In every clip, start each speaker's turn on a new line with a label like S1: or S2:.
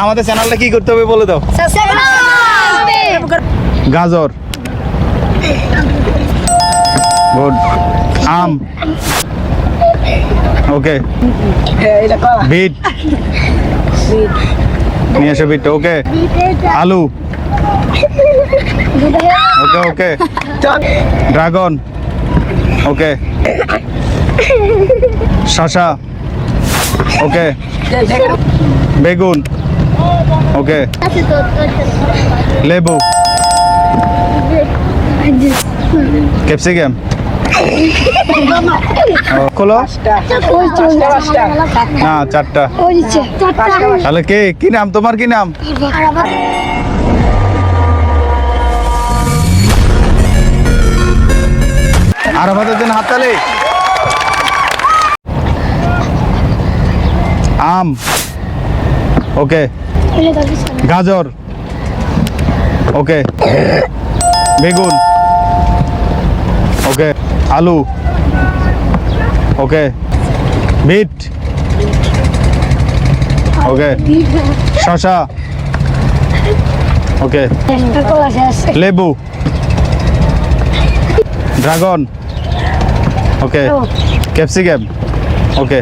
S1: আমাদের চ্যানেলটা কি করতে হবে বলে দাও। গাজর, গুড। আম, ওকে। বিট, নিয়ে এসো বিট, ওকে। আলু, ওকে ওকে। ড্রাগন, ওকে। শসা, ওকে। বেগুন, ওকে। লেবু, ক্যাপসিকাম, খোলো না, চারটা। তাহলে কে কি নাম তোমার, কি নাম? আরাফাতের জন্য হাততালি। আম, ওকে। গাজর, ওকে। বেগুন, ওকে। আলু, ওকে। বিট, ওকে। শসা, ওকে। লেবু, ড্রাগন, ওকে। ক্যাপসিকাম, ওকে।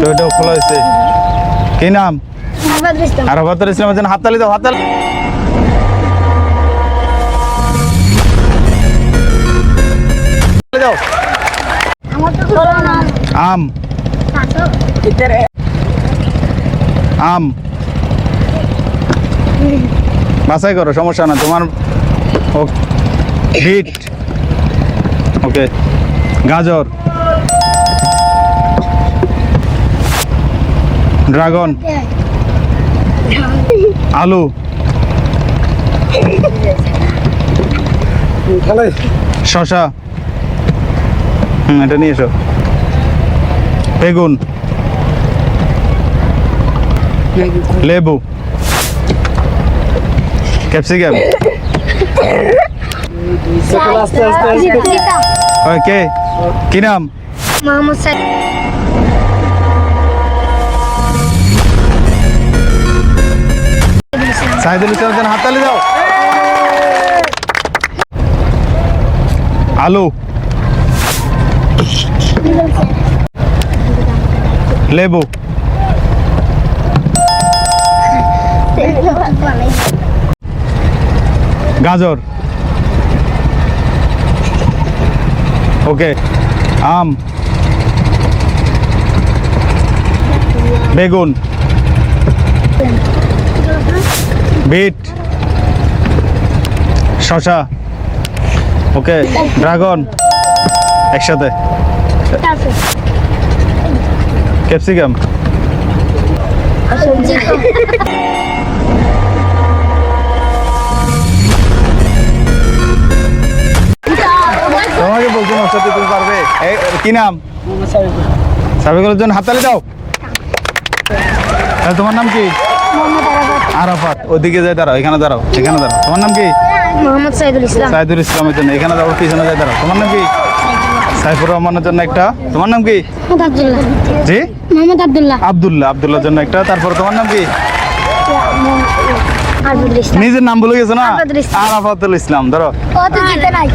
S1: তো এটাও খোলা হয়েছে। কি নাম? আরাফাতুল ইসলামের জন্য হাততালি দাও, হাততালি দাও। আম, আম, বাছাই করো, সমস্যা না তোমার। বিট, ওকে। গাজর, ড্রাগন, আলু, শসা, এটা নিয়ে এসো। বেগুন, লেবু, ক্যাপসিকাম, ওকে। কি নাম?
S2: মোহাম্মদ
S1: সাইদুল ইসলামের জন্য হাততালি দাও। আলু, লেবু, গাজর, ওকে। আম, বেগুন, বিট, শসা, ওকে। ড্রাগন, একসাথে। ক্যাপসিকাম, তোমাকে বলছো ওর সাথে তুমি পারবে। কি নাম? সাবিকুলের জন্য হাততালি দাও। তোমার নাম কি? আরাফাত। ওদিকে যাই দাঁড়াও, এখানে দাঁড়াও, এখানে দাঁড়াও। তোমার নাম কি?
S2: মোহাম্মদ সাইদুল ইসলাম।
S1: সাইদুল ইসলামের জন্য এখানে দাঁড়াও, পিছনে যাই দাঁড়াও। তোমার নাম কি? সাইফুর রহমানের জন্য একটা। তোমার নাম কি?
S2: আব্দুল্লাহ।
S1: জি,
S2: মোহাম্মদ আব্দুল্লাহ।
S1: আব্দুল্লাহ, আব্দুল্লাহর জন্য একটা। তারপর তোমার নাম কি?
S2: আরবুল ইসলাম।
S1: নিজের নাম ভুলে গেছো না?
S2: আরাফাতুল ইসলাম।
S1: আরাফাতুল ইসলাম। ধরো,
S2: ও তো জিতে নাই।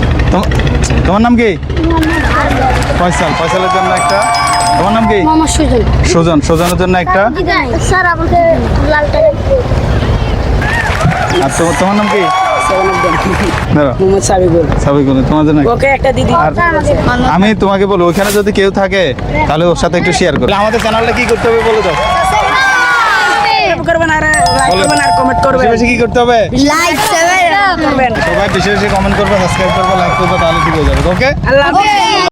S1: তোমার নাম কি? ফয়সাল, ফয়সালের জন্য একটা। তোমার নাম কি?
S2: মোহাম্মদ সুজন।
S1: সুজন, সুজনের জন্য একটা।
S2: জিতে নাই স্যার, আমাকে লালটা
S1: আর তোমার নাম কি? ধরো,
S3: মোহাম্মদ সাবিকুল।
S1: সাবিকুল, তোমার জন্য একটা।
S3: ওকে একটা দিদি।
S1: আর আমি তোমাকে বলবো, ওইখানে যদি কেউ থাকে তাহলে ওর সাথে একটু শেয়ার করো। আমাদের চ্যানেলটা কি করতে হবে বলে দাও।
S3: করবেন আর লাইক করবেন আর কমেন্ট করবেন।
S1: বেশি বেশি কি করতে হবে?
S2: লাইক
S3: করবেন।
S1: সবাই বেশি বেশি কমেন্ট করবে, সাবস্ক্রাইব করবে, লাইক করবে, তাহলে ঠিক হয়ে যাবে। ওকে।
S3: আল্লাহ হাফেজ।